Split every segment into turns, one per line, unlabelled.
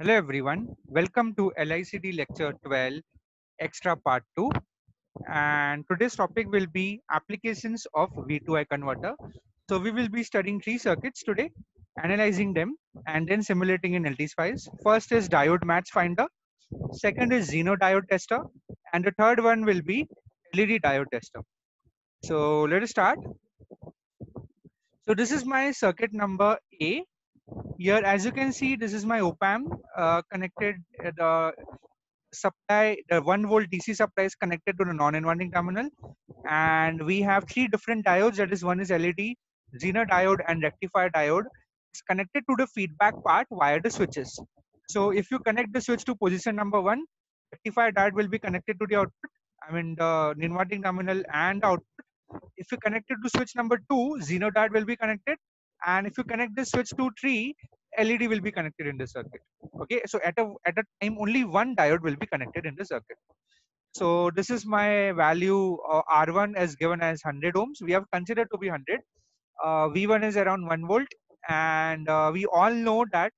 Hello everyone, welcome to LICD lecture 12 extra part 2, and today's topic will be applications of V2I converter. So we will be studying three circuits today, analyzing them and then simulating in LTSpice. First is diode match finder, second is Xeno diode tester, and the third one will be LED diode tester. So let us start. So this is my circuit number A. Here, as you can see, this is my op-amp connected. The supply, the 1 volt DC supply is connected to the non-inverting terminal, and we have three different diodes. That is, one is LED, Zener diode, and rectifier diode. It's connected to the feedback part via the switches. So if you connect the switch to position number 1, rectifier diode will be connected to the output. I mean the inverting terminal and the output. If you connect it to switch number 2, Zener diode will be connected, and if you connect the switch to 3, LED will be connected in the circuit. Okay, so at a time only one diode will be connected in the circuit. So this is my value. R1 is given as 100 ohms. We have considered to be 100. V1 is around 1 volt, and we all know that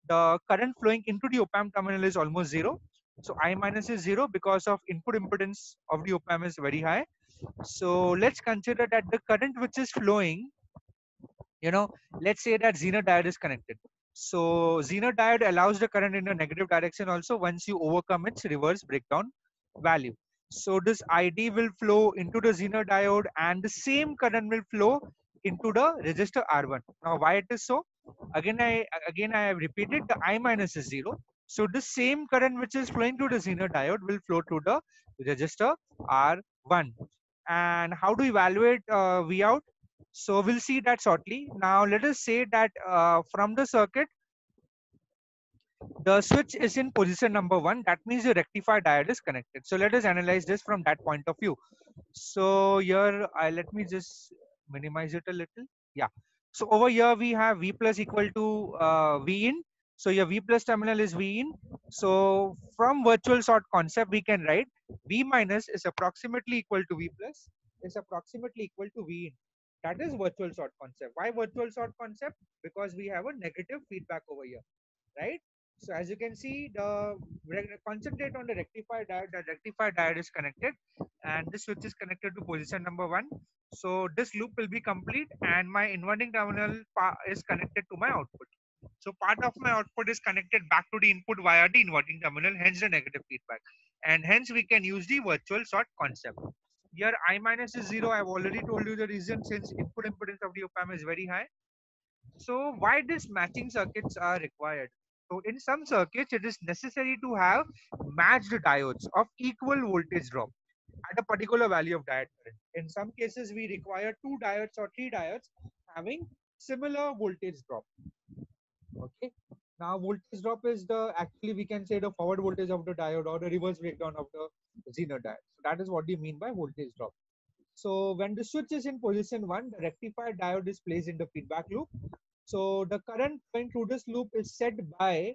the current flowing into the op-amp terminal is almost zero. So I minus is zero because of input impedance of the op-amp is very high. So let's consider that the current which is flowing, let's say that Zener diode is connected. So Zener diode allows the current in a negative direction also once you overcome its reverse breakdown value. So this ID will flow into the Zener diode, and the same current will flow into the resistor R1. Now why it is so? Again I have repeated, the I minus is zero. So the same current which is flowing to the Zener diode will flow to the resistor R1. And how to evaluate V out? So we'll see that shortly. Now let us say that from the circuit, the switch is in position number 1. That means the rectifier diode is connected. So let us analyze this from that point of view. So here, let me just minimize it a little. Yeah. So over here we have V plus equal to V in. So your V plus terminal is V in. So from virtual short concept, we can write V minus is approximately equal to V plus is approximately equal to V in. That is virtual short concept. Why virtual short concept? Because we have a negative feedback over here, right? So as you can see, concentrate on the rectifier diode. The rectifier diode is connected, and this switch is connected to position number 1. So this loop will be complete, and my inverting terminal is connected to my output. So part of my output is connected back to the input via the inverting terminal, hence the negative feedback. And hence we can use the virtual short concept. Here I minus is zero. I've already told you the reason, since input impedance of the op-amp is very high. So why these matching circuits are required? So in some circuits, it is necessary to have matched diodes of equal voltage drop at a particular value of diode current. In some cases, we require 2 diodes or 3 diodes having similar voltage drop. Okay. Now voltage drop is actually we can say the forward voltage of the diode or the reverse breakdown of the Zener diode. So that is what we mean by voltage drop. So when the switch is in position 1, the rectifier diode is placed in the feedback loop. So the current going through this loop is set by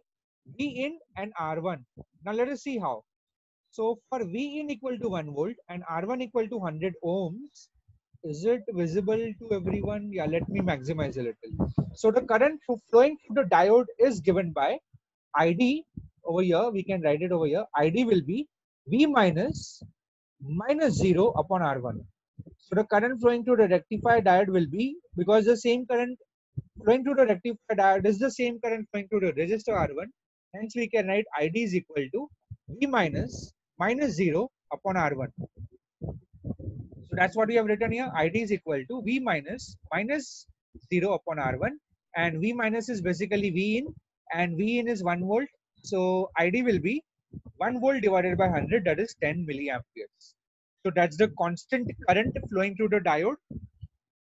V in and R1. Now let us see how. So for V in equal to 1 volt and R1 equal to 100 ohms, is it visible to everyone? Yeah, let me maximize a little. So the current flowing through the diode is given by ID over here. We can write it over here. ID will be V minus 0 upon R1. So the current flowing through the rectifier diode will be, because the same current flowing through the rectifier diode is the same current flowing through the resistor R1. Hence we can write ID is equal to V minus 0 upon R1. So that's what we have written here. ID is equal to V minus 0 upon R1, and V minus is basically V in, and V in is 1 volt. So ID will be 1 volt divided by 100, that is 10 milliamperes. So that's the constant current flowing through the diode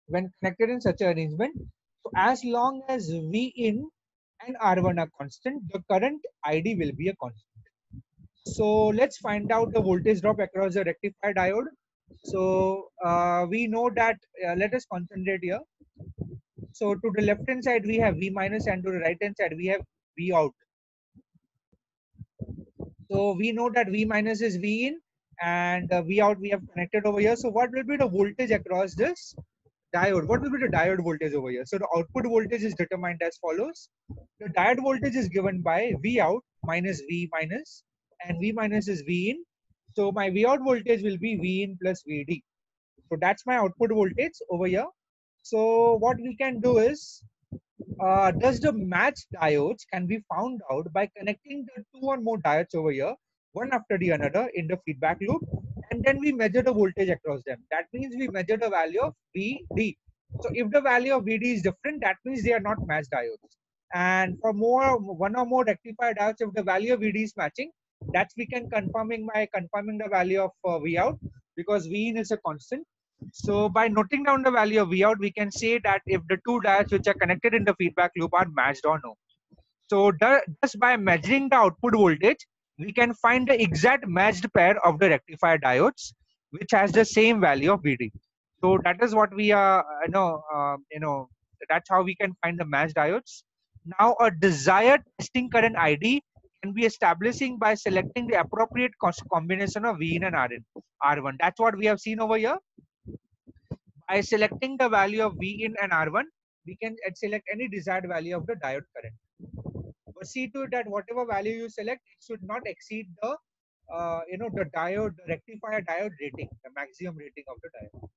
when connected in such an arrangement. So as long as V in and R1 are constant, the current ID will be a constant. So let's find out the voltage drop across the rectifier diode. So we know that, let us concentrate here. So to the left hand side we have V minus, and to the right hand side we have V out. So we know that V minus is V in, and V out we have connected over here. So what will be the voltage across this diode? What will be the diode voltage over here? So the output voltage is determined as follows. The diode voltage is given by V out minus V minus, and V minus is V in. So my V out voltage will be V in plus VD. So that's my output voltage over here. So what we can do is, does the matched diodes can be found out by connecting the two or more diodes over here, one after the another in the feedback loop, and then we measure the voltage across them. That means we measure the value of VD. So if the value of VD is different, that means they are not matched diodes. And for one or more rectifier diodes, if the value of VD is matching, that we can confirming by confirming the value of V out, because V in is a constant. So by noting down the value of V out, we can say that if the two diodes which are connected in the feedback loop are matched or no. So just by measuring the output voltage, we can find the exact matched pair of the rectifier diodes, which has the same value of VD. So that is what we are, that's how we can find the matched diodes. Now a desired testing current ID can be establishing by selecting the appropriate combination of V in and R in, R1. That's what we have seen over here. By selecting the value of V in and R1, we can select any desired value of the diode current. But see to it that whatever value you select, it should not exceed the the diode, the rectifier diode rating, the maximum rating of the diode.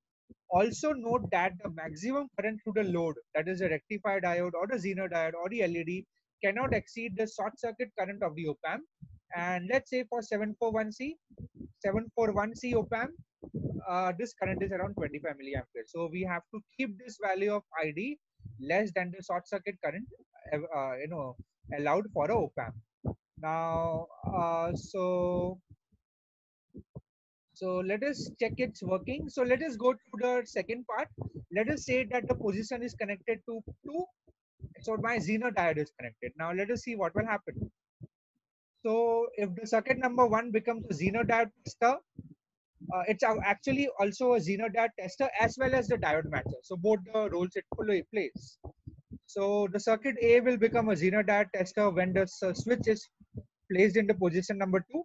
Also note that the maximum current through the load, that is the rectifier diode or the Zener diode or the LED, cannot exceed the short circuit current of the op-amp. And let's say for 741C op-amp, this current is around 25 milliampere. So we have to keep this value of ID less than the short circuit current, allowed for a op-amp. Now, so let us check it's working. So let us go to the second part. Let us say that the position is connected to 2. So my Zener diode is connected. Now let us see what will happen. So if the circuit number 1 becomes a Zener diode tester, it's actually also a Zener diode tester as well as the diode matcher. So both the roles it plays. So the circuit A will become a Zener diode tester when the switch is placed in the position number 2.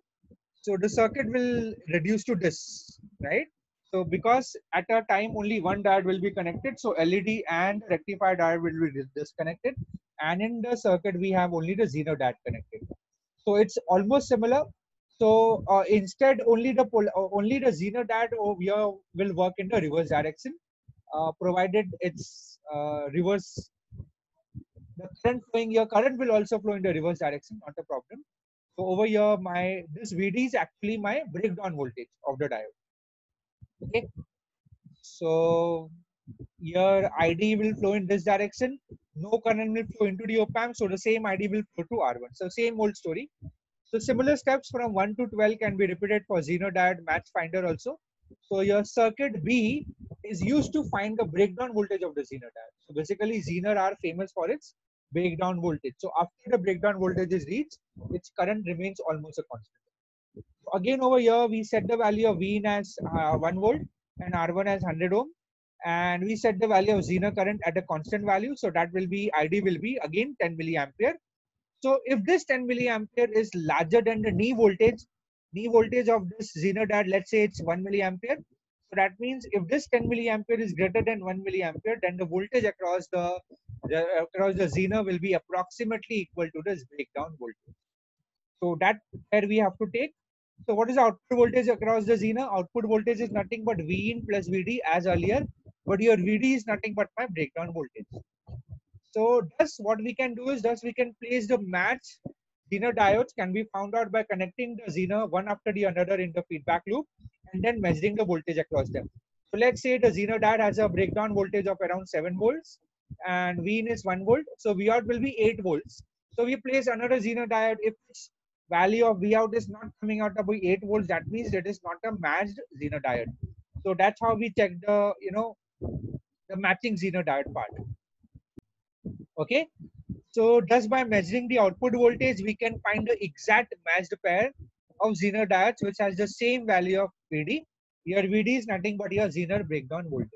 So the circuit will reduce to this, right? So because at a time only one diode will be connected, so LED and rectifier diode will be disconnected, and in the circuit we have only the Zener diode connected. So it's almost similar. So instead, only the Zener diode over here will work in the reverse direction, provided it's reverse. The current will also flow in the reverse direction, not a problem. So over here, this VD is actually my breakdown voltage of the diode. Okay. So here ID will flow in this direction. No current will flow into the op-amp, so the same ID will flow to R1. So same old story. So similar steps from 1 to 12 can be repeated for Zener diode match finder also. So your circuit B is used to find the breakdown voltage of the Zener diode. So basically Zener are famous for its breakdown voltage. So after the breakdown voltage is reached, its current remains almost a constant. So again over here we set the value of V in as 1 volt and R1 as 100 ohm. And we set the value of Zener current at a constant value. So that will be, ID will be again 10 milliampere. So if this 10 milliampere is larger than the knee voltage of this Zener diode, let's say it's 1 milliampere. So that means if this 10 milliampere is greater than 1 milliampere, then the voltage across the Zener will be approximately equal to this breakdown voltage. So that where we have to take. So what is the output voltage across the Zener? Output voltage is nothing but V in plus VD as earlier, but your VD is nothing but my breakdown voltage. So what we can do is we can place the matched Zener diodes can be found out by connecting the Zener one after the another in the feedback loop and then measuring the voltage across them. So let's say the Zener diode has a breakdown voltage of around 7 volts and V in is 1 volt. So V out will be 8 volts. So we place another Zener diode. If its value of V out is not coming out to be 8 volts, that means it is not a matched Zener diode. So that's how we check the the matching Zener diode part. Okay. So just by measuring the output voltage, we can find the exact matched pair of Zener diodes which has the same value of VD. Your VD is nothing but your Zener breakdown voltage.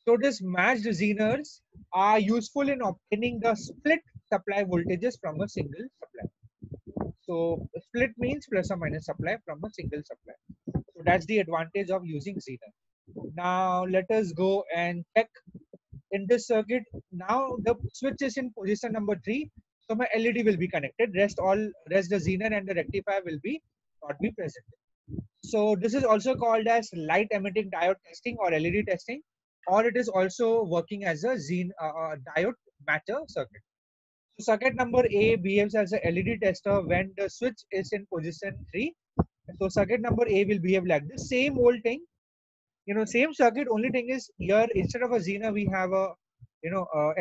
So these matched Zeners are useful in obtaining the split supply voltages from a single supply. So split means plus or minus supply from a single supply. So that's the advantage of using Zener. Now let us go and check in this circuit. Now the switch is in position number 3. So my LED will be connected. Rest the Zener and the rectifier will be not be present. So this is also called as light emitting diode testing or LED testing, or it is also working as a diode matter circuit. So circuit number A behaves as a LED tester when the switch is in position 3. So circuit number A will behave like this. Same old thing, same circuit. Only thing is here instead of a Zener we have a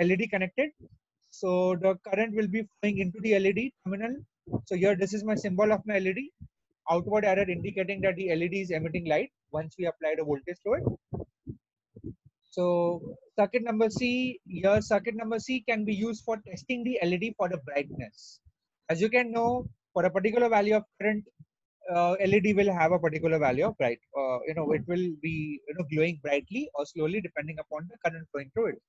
LED connected. So the current will be flowing into the LED terminal. So here this is my symbol of my LED. Outward arrow indicating that the LED is emitting light once we apply the voltage to it. So circuit number C, here circuit number C can be used for testing the LED for the brightness. As you can know, for a particular value of current, LED will have a particular value of bright. It will be glowing brightly or slowly depending upon the current flowing through it.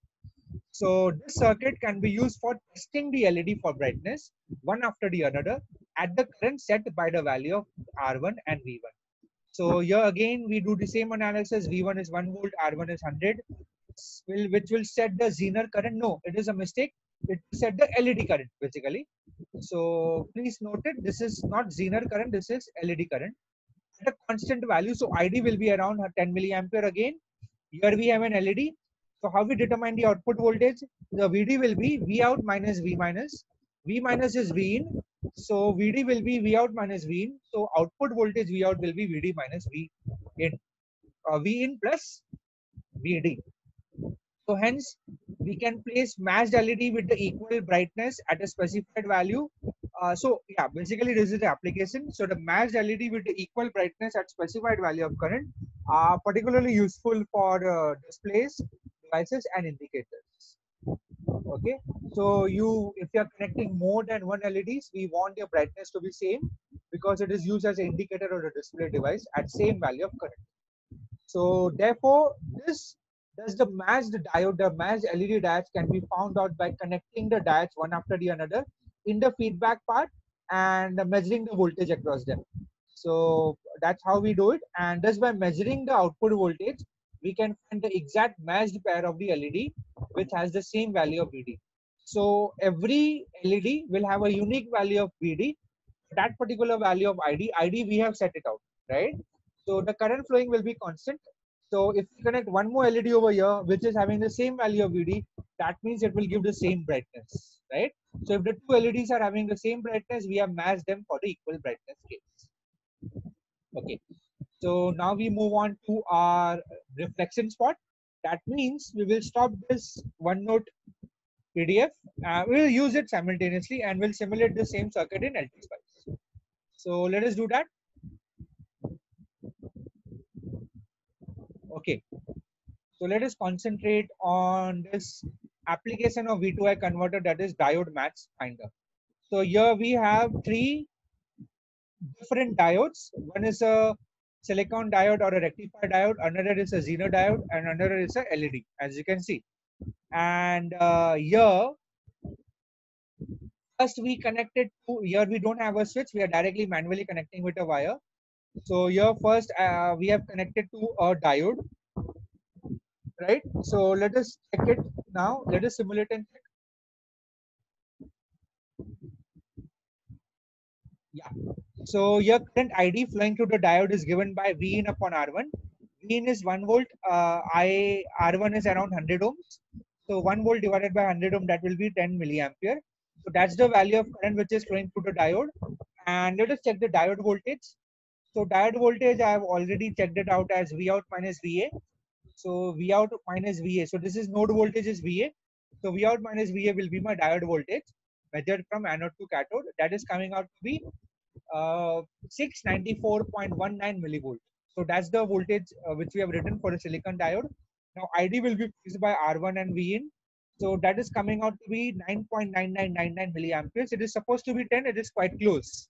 So this circuit can be used for testing the LED for brightness one after the other at the current set by the value of R1 and V1. So here again we do the same analysis. V1 is 1 volt, R1 is 100, which will set the Zener current. No, it is a mistake. It will set the LED current basically. So please note it. This is not Zener current. This is LED current at a constant value. So ID will be around 10 milliampere again. Here we have an LED. So how we determine the output voltage? The VD will be V out minus V minus. V minus is V in. So VD will be V out minus V in. So output voltage V out will be VD minus V in. V in plus VD. So hence we can place matched LED with the equal brightness at a specified value. So yeah, basically this is the application. So the matched LED with the equal brightness at specified value of current are particularly useful for displays, devices and indicators. Okay, so if you are connecting more than one LEDs, we want their brightness to be same because it is used as an indicator of the display device at same value of current. So therefore, the matched LED diodes can be found out by connecting the diodes one after the another in the feedback part and measuring the voltage across them. So that's how we do it. And thus by measuring the output voltage, we can find the exact matched pair of the LED which has the same value of VD. So every LED will have a unique value of VD. That particular value of ID we have set it out, right? So the current flowing will be constant. So if we connect one more LED over here, which is having the same value of VD, that means it will give the same brightness, right? So if the two LEDs are having the same brightness, we have matched them for the equal brightness case. Okay. So now we move on to our reflection spot. That means we will stop this OneNote PDF. We'll use it simultaneously and we'll simulate the same circuit in LTSpice. So let us do that. Okay. So let us concentrate on this application of V2I converter, that is diode match finder. So here we have three different diodes. One is a silicon diode or a rectifier diode, another is a Zener diode, and another is a LED, as you can see. And here, first we connected to, here we don't have a switch, we are directly manually connecting with a wire. So here first we have connected to a diode, right? So let us check it now. Let us simulate and check. Yeah. So your current ID flowing through the diode is given by V in upon R1. V in is 1 volt. R1 is around 100 ohms. So 1 volt divided by 100 ohm, that will be 10 milliampere. So that's the value of current which is flowing through the diode. And let us check the diode voltage. So diode voltage, I have already checked it out as V out minus VA. So V out minus VA. So this is node voltage is VA. So V out minus VA will be my diode voltage measured from anode to cathode. That is coming out to be 694.19 millivolt. So that's the voltage which we have written for a silicon diode. Now ID will be fixed by R1 and V in. So that is coming out to be 9.9999 milliamperes. It is supposed to be 10. It is quite close,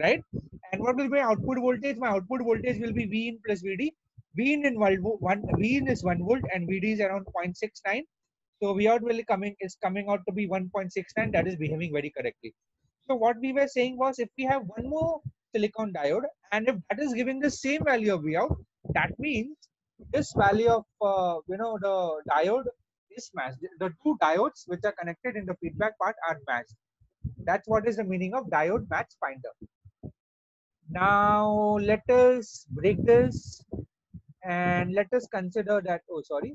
right? And what will be my output voltage? My output voltage will be V in plus VD. V in is 1 volt and VD is around 0.69. So V out is coming out to be 1.69. That is behaving very correctly. So what we were saying was, if we have one more silicon diode and if that is giving the same value of V out, that means this value of the diode is matched. The two diodes which are connected in the feedback part are matched. That's what is the meaning of diode match finder. Now let us break this and let us consider that, oh sorry,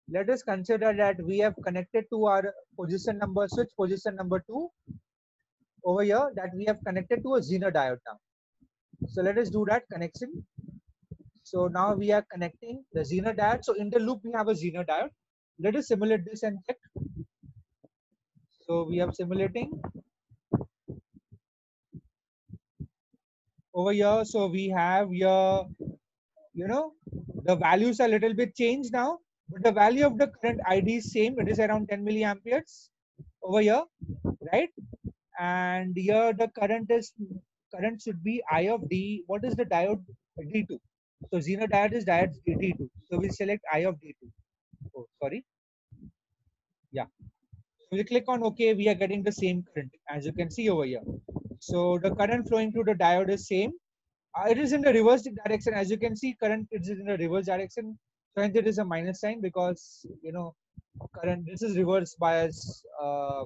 let us consider that we have connected to our position number, switch position number 2 over here, that we have connected to a Zener diode now. So let us do that connection. So now we are connecting the Zener diode. So in the loop we have a Zener diode. Let us simulate this and check. So we are simulating over here. So we have here, you know, the values are a little bit changed now, but the value of the current ID is same. It is around 10 milliamperes over here, right? And here the current should be I of D. What is the diode? D2. So Zener diode is diode D2. So we select I of D2. Oh, sorry. Yeah. So we click on OK. We are getting the same current as you can see over here. So the current flowing through the diode is same. It is in the reverse direction. As you can see, current is in the reverse direction. So hence it is a minus sign because, you know, current, this is reverse bias.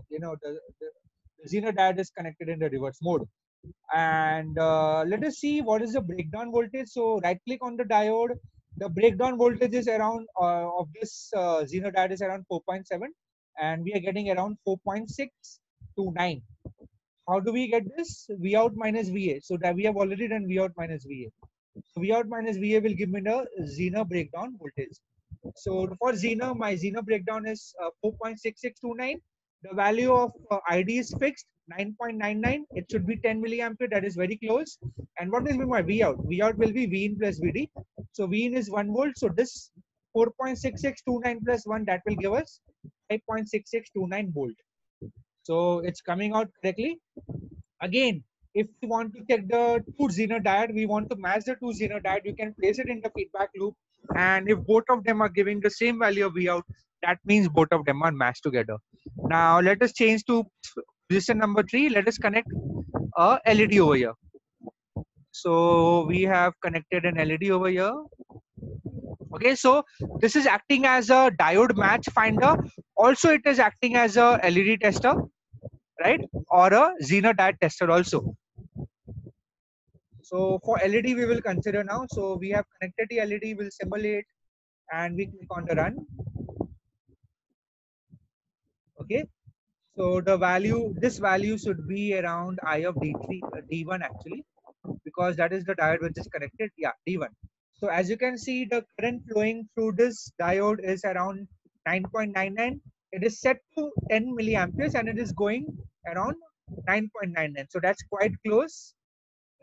You know, the Zener diode is connected in the reverse mode. And let us see what is the breakdown voltage. So right click on the diode. The breakdown voltage is around of this Zener diode is around 4.7, and we are getting around 4.629. How do we get this? V out minus VA. So that we have already done V out minus VA. So V out minus VA will give me the Zener breakdown voltage. So for Zener, my Zener breakdown is 4.6629. The value of ID is fixed 9.99. It should be 10 milliampere. That is very close. And what will be my V out? V out will be V in plus VD. So V in is 1 volt. So this 4.6629 plus 1, that will give us 5.6629 volt. So it's coming out correctly. Again, if we want to check the two Zener diode, we want to match the two Zener diode, you can place it in the feedback loop. And if both of them are giving the same value of V out, that means both of them are matched together. Now let us change to position number 3. Let us connect a LED over here. So we have connected an LED over here. Okay, so this is acting as a diode match finder. Also, it is acting as a LED tester, right? Or a Zener diode tester also. So for LED, we will consider now. So we have connected the LED, will simulate, and we click on the run. Okay. So the value, this value should be around I of D3, D1 actually, because that is the diode which is connected. Yeah, D1. So as you can see, the current flowing through this diode is around 9.99. It is set to 10 milliamperes and it is going around 9.99. So that's quite close,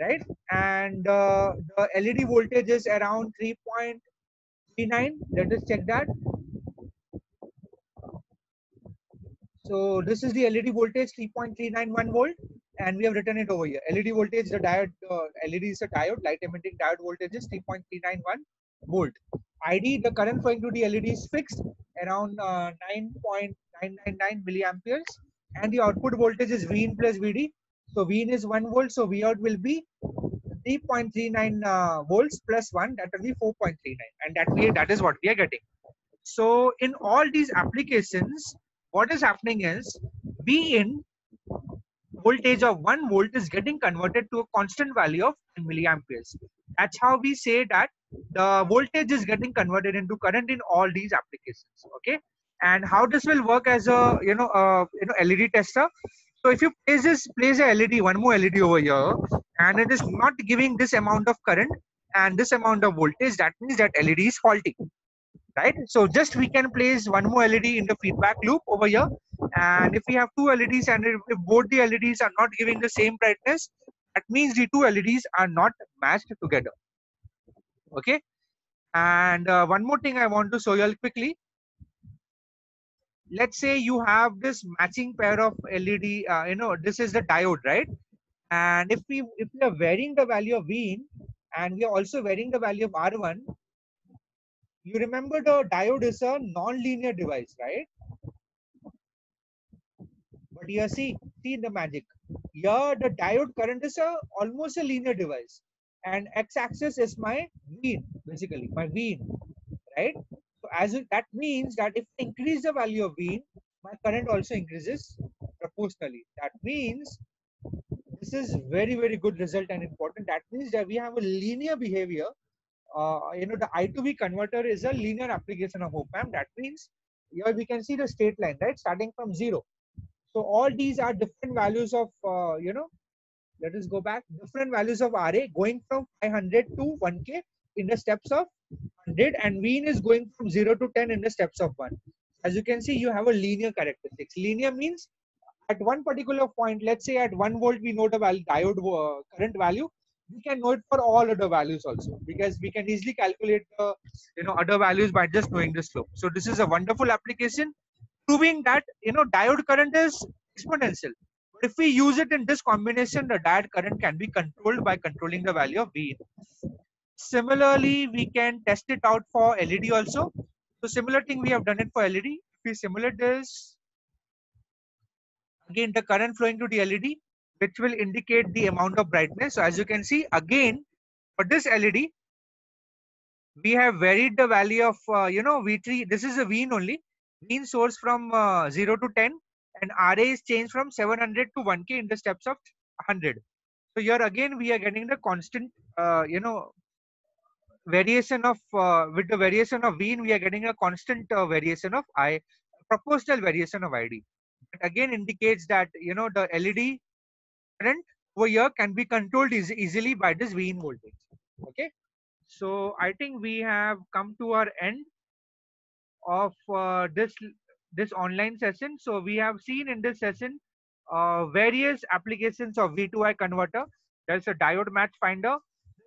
right? And the LED voltage is around 3.39. Let us check that. So this is the LED voltage, 3.391 volt, and we have written it over here. LED voltage, the diode, LED is a diode, light emitting diode voltage is 3.391 volt. ID, the current flowing to the LED is fixed around 9.999 milliamperes, and the output voltage is V in plus VD. So V in is 1 volt, so V out will be 3.39 volts plus 1, that will be 4.39, and that is what we are getting. So in all these applications, what is happening is V in voltage of 1 volt is getting converted to a constant value of 10 milliamperes. That's how we say that the voltage is getting converted into current in all these applications. Okay, and how this will work as a LED tester. So if you place a LED, one more LED over here, and it is not giving this amount of current and this amount of voltage, that means that LED is faulty, right? So just we can place one more LED in the feedback loop over here, and if we have two LEDs and if both the LEDs are not giving the same brightness, that means the two LEDs are not matched together. Okay, and one more thing I want to show you all quickly. Let's say you have this matching pair of LED, this is the diode, right? And if we are varying the value of V in and we are also varying the value of R1, you remember the diode is a non-linear device, right? But here see the magic. Here the diode current is almost a linear device, and x-axis is my V in, basically my V in, right? So that means that if I increase the value of V in, my current also increases proportionally. That means this is very good result and important. That means that we have a linear behavior. The I to V converter is a linear application of op-amp. That means here we can see the straight line, right, starting from 0. So all these are different values of let us go back, different values of RA going from 500 to 1K in the steps of 100, and Vin is going from 0 to 10 in the steps of 1. As you can see, you have a linear characteristics. Linear means at one particular point, let's say at 1 volt, we know the value, diode current value. We can know it for all other values also, because we can easily calculate the other values by just knowing the slope. So this is a wonderful application, proving that diode current is exponential. But if we use it in this combination, the diode current can be controlled by controlling the value of V. Similarly, we can test it out for LED also. So similar thing we have done it for LED. If we simulate this, again the current flowing to the LED, which will indicate the amount of brightness. So as you can see, again for this LED, we have varied the value of V3. This is a Vin only. Vin source from 0 to 10, and RA is changed from 700 to 1K in the steps of 100. So here again we are getting the constant variation of with the variation of Vin, we are getting a constant variation of I, proportional variation of ID. It again indicates that the LED current over here can be controlled easily by this Vin voltage. Okay, so I think we have come to our end of this online session. So we have seen in this session various applications of V2I converter. There's a diode match finder,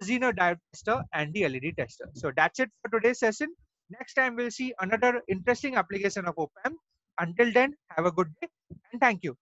Zener diode tester, and the LED tester. So that's it for today's session. Next time we'll see another interesting application of op-amp. Until then, have a good day and thank you.